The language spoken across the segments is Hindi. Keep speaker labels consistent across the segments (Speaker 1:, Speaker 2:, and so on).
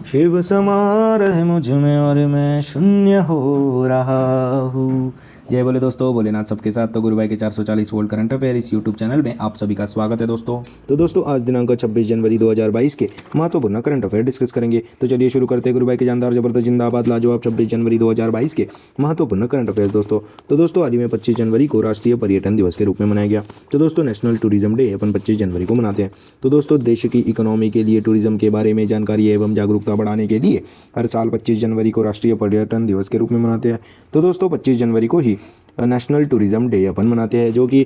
Speaker 1: शिव समा रहे मुझ में और मैं शून्य हो रहा हूँ। जय बोले दोस्तों, भोलेनाथ सबके साथ। तो गुरु भाई के 440 वोल्ट करंट अफेयर इस यूट्यूब चैनल में आप सभी का स्वागत है दोस्तों। तो दोस्तों आज दिनांक 26 जनवरी 2022 के महत्वपूर्ण करंट अफेयर डिस्कस करेंगे। तो चलिए शुरू करते हैं। गुरु भाई के जानदार जबरदस्त जिंदाबाद लाजवाब 26 जनवरी 2022 के महत्वपूर्ण करंट अफेयर दोस्तों। तो दोस्तों हाल ही में 25 जनवरी को राष्ट्रीय पर्यटन दिवस के रूप में मनाया गया। तो दोस्तों नेशनल टूरिज्म डे अपन 25 जनवरी को मनाते हैं। तो दोस्तों देश की इकोनॉमी के लिए टूरिज्म के बारे में जानकारी एवं जागरूकता बढ़ाने के लिए हर साल 25 जनवरी को राष्ट्रीय पर्यटन दिवस के रूप में मनाते हैं। तो दोस्तों 25 जनवरी को ही नेशनल टूरिज्म डे अपन मनाते हैं, जो कि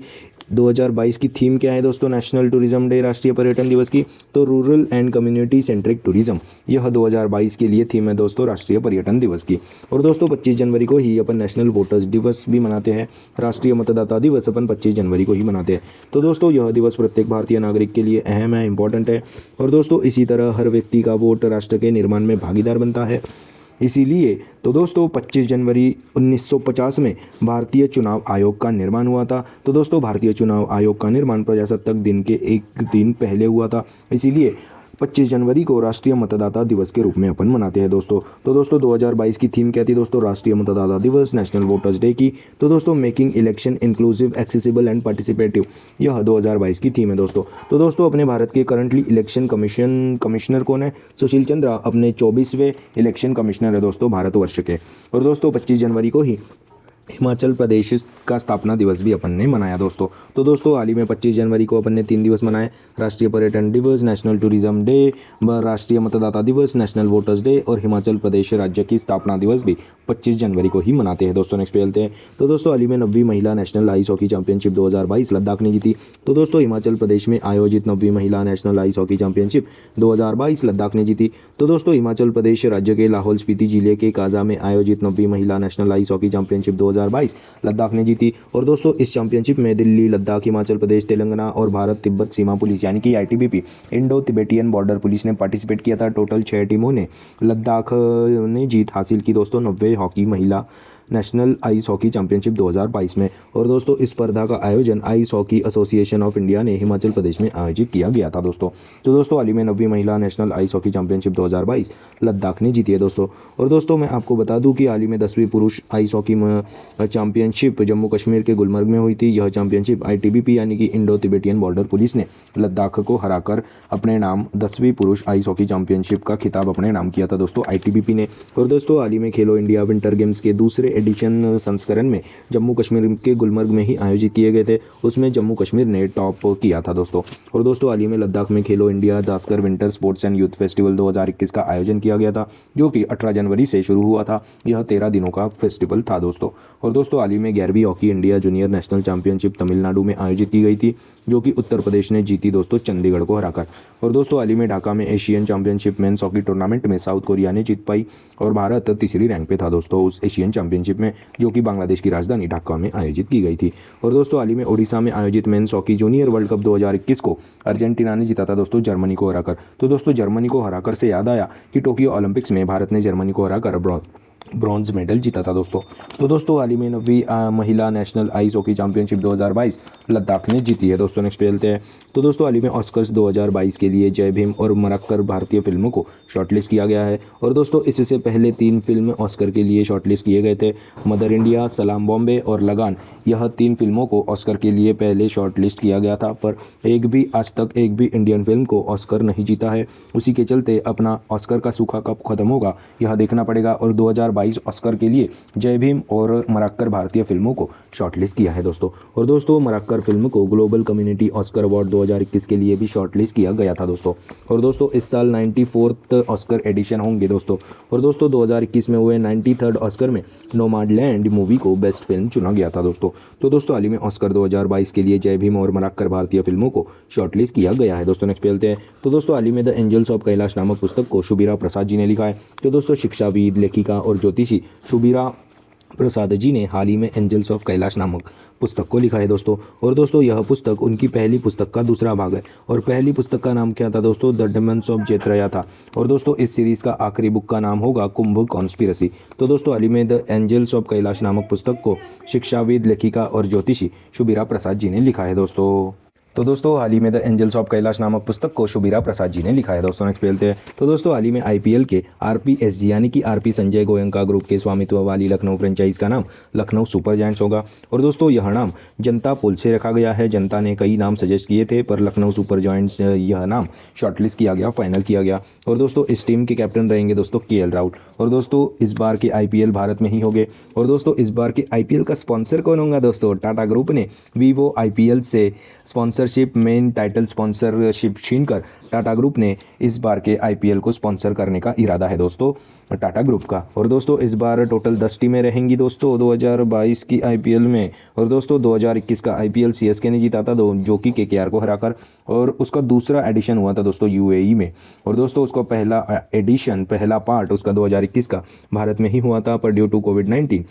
Speaker 1: 2022 की थीम क्या है दोस्तों नेशनल टूरिज्म डे राष्ट्रीय पर्यटन दिवस की। तो rural and community centric tourism, यह 2022 के लिए थीम है दोस्तों राष्ट्रीय पर्यटन दिवस की। और दोस्तों 25 जनवरी को ही अपन नेशनल वोटर्स दिवस भी मनाते हैं। राष्ट्रीय मतदाता दिवस अपन 25 जनवरी को ही मनाते हैं। तो दोस्तों यह दिवस प्रत्येक भारतीय नागरिक के लिए अहम है, इंपॉर्टेंट है। और दोस्तों इसी तरह हर व्यक्ति का वोट राष्ट्र के निर्माण में भागीदार बनता है। इसीलिए तो दोस्तों 25 जनवरी 1950 में भारतीय चुनाव आयोग का निर्माण हुआ था। तो दोस्तों भारतीय चुनाव आयोग का निर्माण प्रजासत्ताक दिन के एक दिन पहले हुआ था। इसीलिए 25 जनवरी को राष्ट्रीय मतदाता दिवस के रूप में अपन मनाते हैं दोस्तों। तो दोस्तों 2022 की थीम क्या थी दोस्तों राष्ट्रीय मतदाता दिवस नेशनल वोटर्स डे की। तो दोस्तों making election inclusive accessible and participative, यह 2022 की थीम है दोस्तों। तो दोस्तों अपने भारत के करंटली इलेक्शन कमिश्नर कौन है? सुशील चंद्रा अपने 24वें इलेक्शन कमिश्नर है दोस्तों भारतवर्ष के। और दोस्तों 25 जनवरी को ही हिमाचल प्रदेश का स्थापना दिवस भी अपन ने मनाया दोस्तों। तो दोस्तों हाल ही में 25 जनवरी को अपन ने 3 दिवस मनाए, राष्ट्रीय पर्यटन दिवस, नेशनल टूरिज्म डे, राष्ट्रीय मतदाता दिवस, नेशनल वोटर्स डे और हिमाचल प्रदेश राज्य की स्थापना दिवस भी 25 जनवरी को ही मनाते हैं दोस्तों। नेक्स्ट पे चलते हैं। तो दोस्तों हाल ही में 9वीं महिला national ice hockey championship 2022 Ladakh ने जीती। तो दोस्तों हिमाचल प्रदेश में आयोजित 9वीं महिला national ice hockey championship 2022 Ladakh ने जीती। तो दोस्तों हिमाचल प्रदेश राज्य के लाहौल स्पीति जिले के काजा में आयोजित 9वीं महिला national ice hockey championship 2022 Ladakh ने जीती। और दोस्तों इस चैंपियनशिप में दिल्ली, लद्दाख, हिमाचल प्रदेश, तेलंगाना और भारत तिब्बत सीमा पुलिस यानी कि ITBP Indo Tibetan border police ने पार्टिसिपेट किया था। टोटल 6 टीमों ने लद्दाख ने जीत हासिल की दोस्तों 90 हॉकी महिला नेशनल आइस हॉकी चैंपियनशिप 2022 में। और दोस्तों इस स्पर्धा का आयोजन ice hockey association of India ने हिमाचल प्रदेश में आयोजित किया गया था दोस्तों। तो दोस्तों हाल ही में 9वीं महिला national ice hockey championship 2022 Ladakh ने जीती है दोस्तों। और दोस्तों मैं आपको बता दूं कि हाल ही में 10वीं पुरुष ice hockey championship Jammu Kashmir के गुलमर्ग में हुई थी। यह चैंपियनशिप आईटीबीपी यानी कि इंडो तिबेटियन बॉर्डर पुलिस ने लद्दाख को हराकर अपने नाम 10वीं पुरुष आइस हॉकी चैंपियनशिप का खिताब अपने नाम किया था दोस्तों आईटीबीपी ने। और दोस्तों हाल ही में खेलो इंडिया विंटर गेम्स के दूसरे एडिशन संस्करण में जम्मू कश्मीर के गुलमर्ग में ही आयोजित किए गए थे। उसमें जम्मू कश्मीर ने टॉप किया था दोस्तों। और दोस्तों हाल ही में लद्दाख में खेलो India Zanskar winter sports and youth festival 2021 का आयोजन किया गया था, जो कि 18 जनवरी से शुरू हुआ था। यह 13 दिनों का फेस्टिवल था दोस्तों। और दोस्तों हाल ही में 11वीं hockey India junior national championship Tamil Nadu में आयोजित की गई थी, जो कि उत्तर प्रदेश ने जीती दोस्तों चंडीगढ़ को हराकर। और दोस्तों हाल ही में ढाका में Asian championship men's hockey tournament में साउथ कोरिया ने जीत पाई और भारत तीसरी रैंक पे था दोस्तों उस एशियन चैंपियनशिप में, जो कि बांग्लादेश की राजधानी ढाका में आयोजित की गई थी। और दोस्तों हाल ही में ओडिशा में आयोजित men's hockey junior world cup 2021 को अर्जेंटीना ने जीता था दोस्तों जर्मनी को हराकर। तो दोस्तों जर्मनी को हराकर से याद आया कि टोक्यो ओलंपिक्स में भारत ने जर्मनी को हराकर ब्रॉन्ज मेडल जीता था दोस्तों। तो दोस्तों हाल ही में 9वीं महिला national ice hockey championship 2022 Ladakh ने जीती है दोस्तों। नेक्स्ट पे चलते हैं। तो दोस्तों हाल ही में ऑस्कर्स 2022 के लिए जय भीम और मरक्कर भारतीय फिल्मों को शॉर्टलिस्ट किया गया है। और दोस्तों इससे पहले 3 फिल्म ऑस्कर के लिए शॉर्टलिस्ट किए गए थे, मदर इंडिया, सलाम बॉम्बे और लगान। यह 3 फिल्मों को ऑस्कर के लिए पहले शॉर्टलिस्ट किया गया था, पर आज तक एक भी इंडियन फिल्म को ऑस्कर नहीं जीता है। उसी के चलते अपना ऑस्कर का सूखा कब खत्म होगा यह देखना पड़ेगा। और 2022 ऑस्कर के लिए जय भीम और मरक्कर भारतीय फिल्मों को शॉर्टलिस्ट किया है दोस्तों। और दोस्तों मरक्कर फिल्म को ग्लोबल कम्युनिटी ऑस्कर अवार्ड 2021 के लिए भी शॉर्टलिस्ट किया गया था दोस्तों। और दोस्तों इस साल 94th ऑस्कर एडिशन होंगे दोस्तों। और दोस्तों 2021 में हुए 93rd ऑस्कर में नोमैडलैंड मूवी को बेस्ट फिल्म चुना गया था दोस्तों। तो दोस्तों हाल ही में ऑस्कर 2022 के लिए जय भीम और मरक्कर भारतीय फिल्मों को शॉर्टलिस्ट किया गया है दोस्तों। नेक्स्ट पे चलते हैं। तो दोस्तों हाल ही में द एंजल्स ऑफ कैलाश नामक पुस्तक को शुभीरा प्रसाद जी ने लिखा है। तो दोस्तों शिक्षाविद, लेखिका और ज्योतिषी शुभीरा प्रसाद जी ने हाल ही में एंजल्स ऑफ कैलाश नामक पुस्तक को लिखा है दोस्तों। और दोस्तों यह पुस्तक उनकी पहली पुस्तक का दूसरा भाग है। और पहली पुस्तक का नाम क्या था दोस्तों? द डेमन्स ऑफ जेत्रया था। और दोस्तों इस सीरीज़ का आखिरी बुक का नाम होगा कुंभ कॉन्स्पिरसी। तो दोस्तों हाल ही में द एंजल्स ऑफ कैलाश नामक पुस्तक को शिक्षाविद, लेखिका और ज्योतिषी शुभीरा प्रसाद जी ने लिखा है दोस्तों। तो दोस्तों हाल ही में द एंजल्स ऑफ कैलाश नामक पुस्तक को शुभीरा प्रसाद जी ने लिखा है। दोस्तों नेक्स्ट खेलते हैं। तो दोस्तों हाल ही में आईपीएल के आरपीएसजी यानी कि आरपी संजय गोयनका ग्रुप के स्वामित्व वाली लखनऊ फ्रेंचाइज का नाम लखनऊ सुपर जायंट्स होगा। और दोस्तों यह नाम जनता पोल से रखा गया है। जनता ने कई नाम सजेस्ट किए थे पर लखनऊ सुपर जायंट्स यह नाम शॉर्टलिस्ट किया गया, फाइनल किया गया। और दोस्तों इस टीम के कैप्टन रहेंगे दोस्तों केएल राहुल। और दोस्तों इस बार के आईपीएल भारत में ही होंगे। और दोस्तों इस बार के आईपीएल का स्पॉन्सर कौन होगा दोस्तों? टाटा ग्रुप ने वीवो आईपीएल से स्पॉन्सरशिप मेन टाइटल स्पॉन्सरशिप छीनकर टाटा ग्रुप ने इस बार के आईपीएल को स्पॉन्सर करने का इरादा है दोस्तों टाटा ग्रुप का। और दोस्तों इस बार टोटल 10 टीमें रहेंगी दोस्तों 2022 की आईपीएल में। और दोस्तों 2021 का आईपीएल सीएसके ने जीता था जो कि केकेआर को हराकर, और उसका दूसरा एडिशन हुआ था दोस्तों यूएई में। और दोस्तों उसका पहला पार्ट उसका 2021 का भारत में ही हुआ था, पर ड्यू टू कोविड-19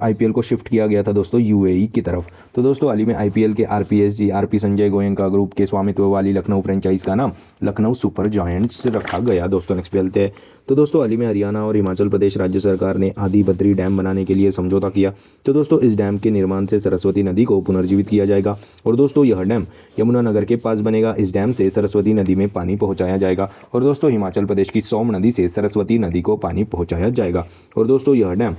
Speaker 1: आईपीएल को शिफ्ट किया गया था दोस्तों यूएई की तरफ। तो दोस्तों हाल ही में आईपीएल के आरपीएसजी आरपी संजय गोयनका ग्रुप के स्वामित्व वाली लखनऊ फ्रेंचाइज का नाम लखनऊ सुपर जायंट्स रखा गया। दोस्तों नेक्स्ट खेलते हैं। तो दोस्तों हाल ही में हरियाणा और हिमाचल प्रदेश राज्य सरकार ने आदि बद्री डैम बनाने के लिए समझौता किया। तो दोस्तों इस डैम के निर्माण से सरस्वती नदी को पुनर्जीवित किया जाएगा। और दोस्तों यह डैम यमुनानगर के पास बनेगा। इस डैम से सरस्वती नदी में पानी पहुंचाया जाएगा। और दोस्तों हिमाचल प्रदेश की सोम नदी से सरस्वती नदी को पानी पहुंचाया जाएगा। और दोस्तों यह डैम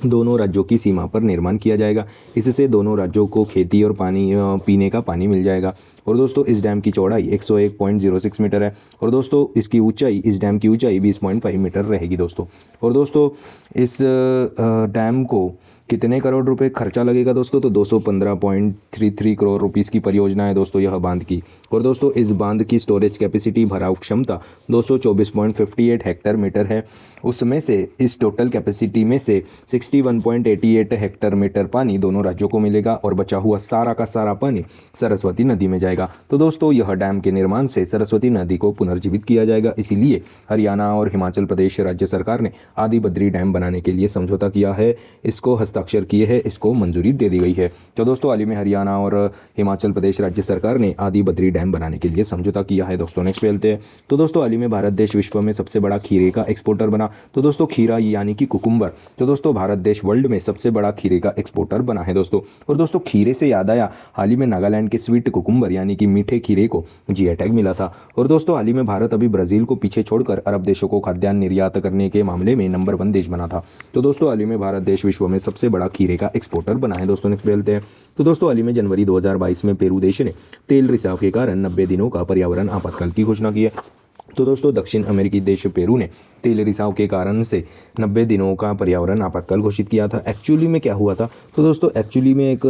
Speaker 1: दोनों राज्यों की सीमा पर निर्माण किया जाएगा। इससे दोनों राज्यों को खेती और पीने का पानी मिल जाएगा। और दोस्तों इस डैम की चौड़ाई 101.06 मीटर है। और दोस्तों इस डैम की ऊंचाई 20.5 मीटर रहेगी दोस्तों। और दोस्तों इस डैम को कितने करोड़ रुपए खर्चा लगेगा दोस्तों? तो 215.33 करोड़ रुपीस की परियोजना है दोस्तों यह बांध की। और दोस्तों इस बांध की स्टोरेज कैपेसिटी भराव क्षमता 224.58 हेक्टर मीटर है। उसमें से इस टोटल कैपेसिटी में से 61.88 हेक्टर मीटर पानी दोनों राज्यों को मिलेगा और बचा हुआ सारा का सारा पानी सरस्वती नदी में जाएगा। तो दोस्तों यह डैम के निर्माण से सरस्वती नदी को पुनर्जीवित किया जाएगा। इसीलिए हरियाणा और हिमाचल प्रदेश राज्य सरकार ने आदि बद्री डैम बनाने के लिए समझौता किया है, इसको हस्ताक्षर किए हैं, इसको मंजूरी दे दी गई है। तो दोस्तों हाल ही में हरियाणा और हिमाचल प्रदेश राज्य सरकार ने आदि बद्री डैम बनाने के लिए समझौता किया है। दोस्तों नेक्स्ट चलते हैं। तो दोस्तों हाल ही में भारत देश विश्व में सबसे बड़ा खीरे का एक्सपोर्टर बना। तो दोस्तों खीरा यानी कि कुकुम्बर, तो दोस्तों भारत देश वर्ल्ड में सबसे बड़ा खीरे का एक्सपोर्टर बना है दोस्तों। और दोस्तों खीरे से याद आया, हाल ही में नागालैंड के स्वीट कुकुम्बर यानी कि मीठे खीरे को जीआई टैग मिला था। और दोस्तों हाल ही में भारत अभी ब्राजील को पीछे छोड़कर अरब देशों को खाद्यान्न निर्यात करने के मामले में नंबर 1 देश बना था। तो दोस्तों हाल ही में भारत देश विश्व में सबसे बड़ा खीरे का एक्सपोर्टर बना है। दोस्तों नेक्स्ट खेलते हैं। तो दोस्तों हाल ही में जनवरी 2022 में पेरू देश ने तेल रिसाव के कारण 90 दिनों का पर्यावरण आपातकाल की घोषणा की है। तो दोस्तों दक्षिण अमेरिकी देश पेरू ने तेल रिसाव के कारण से 90 दिनों का पर्यावरण आपातकाल घोषित किया था। एक्चुअली में क्या हुआ था? तो दोस्तों एक्चुअली में एक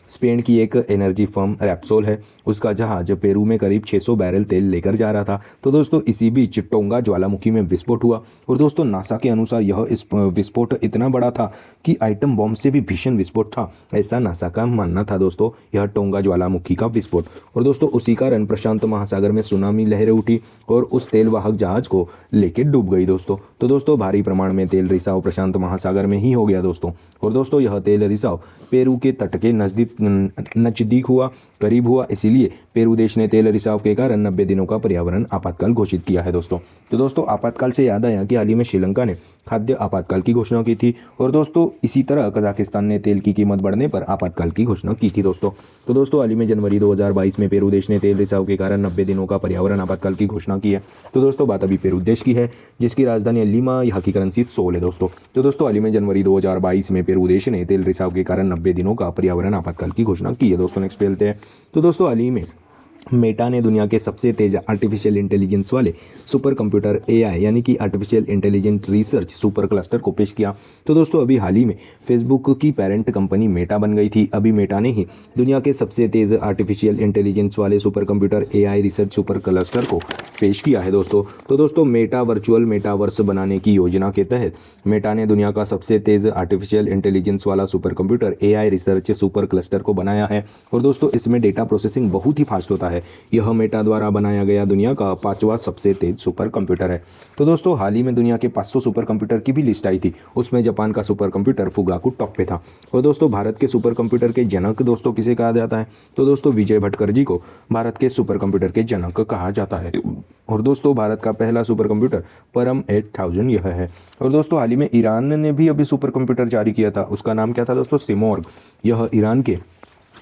Speaker 1: स्पेन की एक एनर्जी फर्म रेप्सोल है, उसका जहाज पेरू में करीब 600 बैरल तेल लेकर जा रहा था। तो दोस्तों इसी बीच टोंगा ज्वालामुखी में विस्फोट हुआ। और दोस्तों नासा के अनुसार यह विस्फोट इतना बड़ा था कि आइटम बॉम्ब से भी भीषण विस्फोट था, ऐसा नासा का मानना था दोस्तों यह टोंगा ज्वालामुखी का विस्फोट। और दोस्तों उसी कारण प्रशांत महासागर में सुनामी लहरें उठी और उस तेल वाहक जहाज को लेके डूब गई दोस्तों। तो दोस्तों भारी प्रमाण में तेल रिसाव प्रशांत महासागर में ही हो गया दोस्तों। और दोस्तों यह तेल रिसाव पेरू के तट के नजदीक हुआ, करीब हुआ, इसीलिए पेरू देश ने तेल रिसाव के कारण 90 दिनों का पर्यावरण आपातकाल घोषित किया है दोस्तों। तो दोस्तों आपातकाल से याद आया कि हाल ही में श्रीलंका ने खाद्य आपातकाल की घोषणा की थी। और दोस्तों इसी तरह कजाकिस्तान ने तेल की कीमत बढ़ने पर आपातकाल की घोषणा की थी दोस्तों। तो दोस्तों हाल ही में जनवरी 2022 में पेरू देश ने तेल रिसाव के कारण 90 दिनों का पर्यावरण आपातकाल की घोषणा की है। तो दोस्तों बात अभी पेरू देश की है, जिसकी राजधानी लीमा, यहाँ की करेंसी सोल है दोस्तों। तो दोस्तों हाल ही में जनवरी 2022 में पेरू देश ने तेल रिसाव के कारण 90 दिनों का पर्यावरण आपातकाल की घोषणा की है दोस्तों। नेक्स्ट खेलते हैं। तो दोस्तों हाल ही में मेटा ने दुनिया के सबसे तेज आर्टिफिशियल इंटेलिजेंस वाले सुपर कंप्यूटर एआई यानी कि artificial intelligent research super cluster को पेश किया। तो दोस्तों अभी हाल ही में फेसबुक की पेरेंट कंपनी मेटा बन गई थी। अभी मेटा ने ही दुनिया के सबसे तेज आर्टिफिशियल इंटेलिजेंस वाले super computer AI research super cluster को पेश किया है दोस्तों। तो दोस्तों मेटा वर्चुअल मेटावर्स बनाने की योजना के तहत मेटा ने दुनिया का सबसे तेज आर्टिफिशियल इंटेलिजेंस वाला super computer AI research super cluster को बनाया है। और दोस्तों इसमें डेटा प्रोसेसिंग बहुत ही फास्ट होता है। यह मेटा द्वारा बनाया गया दुनिया का 5वां सबसे तेज सुपर कंप्यूटर है। तो दोस्तों हाल ही में दुनिया के 500 सुपर कंप्यूटर की भी लिस्ट आई थी, उसमें जापान का सुपर कंप्यूटर फुगाकू टॉप पे था। और दोस्तों भारत के सुपर कंप्यूटर के जनक दोस्तों किसे कहा जाता है? तो दोस्तों विजय भटकर जी को भारत के सुपर कंप्यूटर के जनक कहा जाता है। और दोस्तों भारत का पहला सुपर कंप्यूटर परम 8000 यह है। और दोस्तों हाल ही में ईरान ने भी अभी सुपर कंप्यूटर जारी किया था, उसका नाम क्या था दोस्तों? सिमोर्ग। यह ईरान के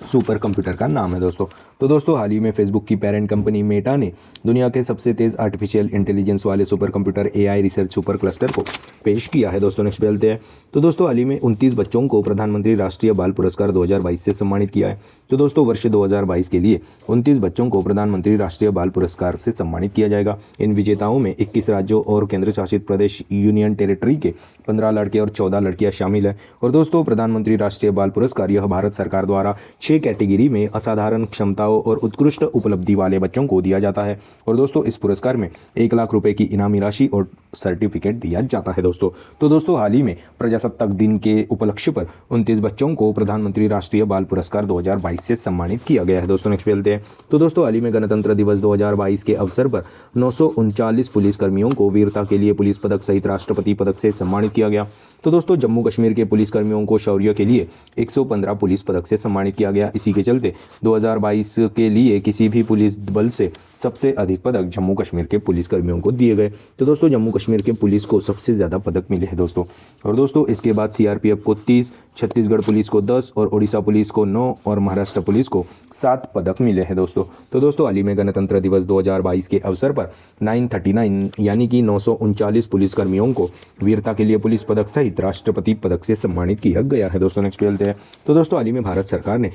Speaker 1: सुपर कंप्यूटर का नाम है दोस्तों। तो दोस्तों हाल ही में फेसबुक की पेरेंट कंपनी मेटा ने दुनिया के सबसे तेज़ आर्टिफिशियल इंटेलिजेंस वाले super computer AI research super cluster को पेश किया है दोस्तों। नेक्स्ट चलते हैं। तो दोस्तों हाल ही में 29 बच्चों को प्रधानमंत्री राष्ट्रीय बाल पुरस्कार 2022 से सम्मानित किया है। तो दोस्तों वर्ष 2022 के लिए 29 बच्चों को प्रधानमंत्री राष्ट्रीय बाल पुरस्कार से सम्मानित किया जाएगा। इन विजेताओं में 21 राज्यों और केंद्र शासित प्रदेश यूनियन टेरिटरी के 15 लड़के और 14 लड़कियां शामिल हैं। और दोस्तों प्रधानमंत्री राष्ट्रीय बाल पुरस्कार यह भारत सरकार द्वारा 6 कैटेगरी में असाधारण क्षमताओं और उत्कृष्ट उपलब्धि वाले बच्चों को दिया जाता है। और दोस्तों इस पुरस्कार में 1 लाख रुपए की इनामी राशि और सर्टिफिकेट दिया जाता है दोस्तों। तो दोस्तों हाल ही में प्रजासत्ताक दिन के उपलक्ष्य पर 29 बच्चों को प्रधानमंत्री राष्ट्रीय बाल पुरस्कार 2022 से सम्मानित किया गया है दोस्तों। नेक्स्ट चलते हैं। तो दोस्तों हाल ही में गणतंत्र दिवस 2022 के अवसर पर 939 पुलिसकर्मियों को वीरता के लिए पुलिस पदक सहित राष्ट्रपति पदक से सम्मानित किया गया। तो दोस्तों जम्मू कश्मीर के पुलिसकर्मियों को शौर्य के लिए 115 पुलिस पदक से सम्मानित किया गया। इसी के चलते 2022 के लिए किसी भी पुलिस बल से सबसे अधिक पदक जम्मू कश्मीर के पुलिसकर्मियों को दिए गए। तो दोस्तों जम्मू कश्मीर के पुलिस को सबसे ज़्यादा पदक मिले हैं दोस्तों। और दोस्तों इसके बाद सीआरपीएफ को 30, छत्तीसगढ़ पुलिस को 10 और ओडिशा पुलिस को 9 और महाराष्ट्र पुलिस को 7 पदक मिले हैं दोस्तों। तो दोस्तों हाल ही में गणतंत्र दिवस 2022 के अवसर पर 939 यानी कि 939 पुलिसकर्मियों को वीरता के लिए पुलिस पदक सहित राष्ट्रपति पदक से सम्मानित किया गया है दोस्तों। नेक्स्ट चलते हैं। तो दोस्तों हाल ही में भारत सरकार ने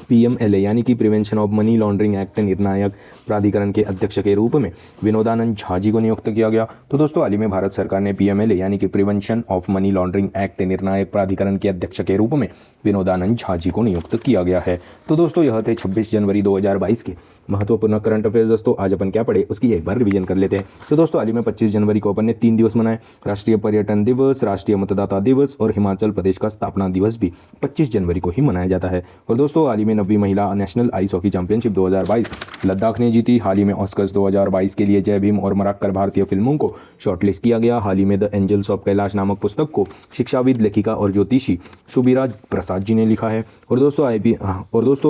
Speaker 1: पीएमएलए यानी कि prevention of money laundering act निर्णायक प्राधिकरण के अध्यक्ष के रूप में विनोदानंद झा जी को नियुक्त किया गया। तो दोस्तों हाल ही में भारत सरकार ने पीएमएलए यानी कि prevention of money laundering act निर्णायक प्राधिकरण के अध्यक्ष के रूप में विनोदानंद झा जी को नियुक्त किया गया है। तो दोस्तों यह थे 26 जनवरी 2022 के महत्वपूर्ण करंट अफेयर्स। दोस्तों आज अपन क्या पढ़े उसकी एक बार रिवीजन कर लेते हैं। तो दोस्तों हाल ही में 25 जनवरी को अपन ने 3 दिवस मनाए, राष्ट्रीय पर्यटन दिवस, राष्ट्रीय मतदाता दिवस और हिमाचल प्रदेश का स्थापना दिवस भी 25 जनवरी को ही मनाया जाता है। और दोस्तों हाल ही में 9वीं महिला national ice hockey championship 2022 Ladakh ने जीती। हाल ही में ऑस्कर्स 2022 के लिए जय भीम और मरक्कर भारतीय फिल्मों को शॉर्टलिस्ट किया गया। हाल ही में द एंजल्स ऑफ कैलाश नामक पुस्तक को शिक्षाविद, लेखिका और ज्योतिषी शुभिराज प्रसाद जी ने लिखा है। और दोस्तों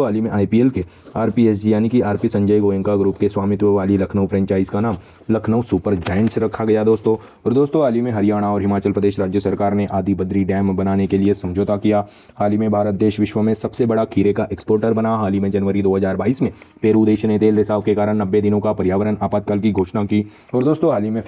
Speaker 1: हाल ही में आईपीएल के आरपीएसजी यानी कि आरपी संजय गोयनका ग्रुप के स्वामित्व वाली लखनऊ फ्रेंचाइज का नाम लखनऊ सुपर जायंट्स रखा गया दोस्तों। और दोस्तों हाल ही में हरियाणा और हिमाचल प्रदेश राज्य सरकार ने आदि बद्री डैम बनाने के लिए समझौता किया। हाल ही में भारत देश विश्व में सबसे बड़ा खीरे का एक्सपोर्टर बना। हाल ही में जनवरी 2022 में पेरू देश ने तेल रिसाव के कारण 90 दिनों का पर्यावरण आपातकाल की घोषणा की। और दोस्तों हाल ही में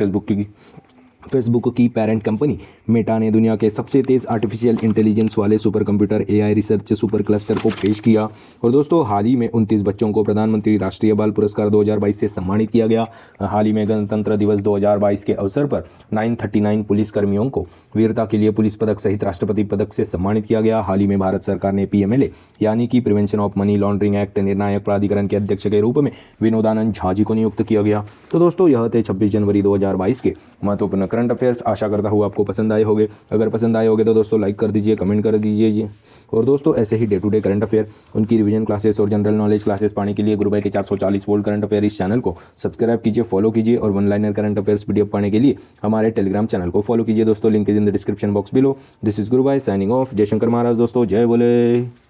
Speaker 1: फेसबुक की पेरेंट कंपनी मेटा ने दुनिया के सबसे तेज़ आर्टिफिशियल इंटेलिजेंस वाले super computer AI research super cluster को पेश किया। और दोस्तों हाल ही में 29 बच्चों को प्रधानमंत्री राष्ट्रीय बाल पुरस्कार 2022 से सम्मानित किया गया। हाल ही में गणतंत्र दिवस 2022 के अवसर पर 939 पुलिसकर्मियों को वीरता के लिए पुलिस पदक सहित राष्ट्रपति पदक से सम्मानित किया गया। हाल ही में भारत सरकार ने पीएमएलए यानी कि prevention of money laundering act निर्णायक प्राधिकरण के अध्यक्ष के रूप में विनोदानंद झा जी को नियुक्त किया गया। तो दोस्तों यह थे 26 जनवरी 2022 के महत्वपूर्ण करंट अफेयर्स। आशा करता हूँ आपको पसंद आए होंगे। अगर पसंद आए होंगे तो दोस्तों लाइक कर दीजिए, कमेंट कर दीजिए। और दोस्तों ऐसे ही day to day current affair, उनकी रिवीजन क्लासेस और जनरल नॉलेज क्लासेस पाने के लिए गुरुभाई के 440 वोल्ट करंट अफेयर इस चैनल को सब्सक्राइब कीजिए, फॉलो कीजिए। और one liner current affairs PDF पाने के लिए हमारे टेलीग्राम चैनल को फॉलो कीजिए दोस्तों। Link is in the description box below. This is Gurubhai signing off. जय शंकर महाराज दोस्तों, जय बोले।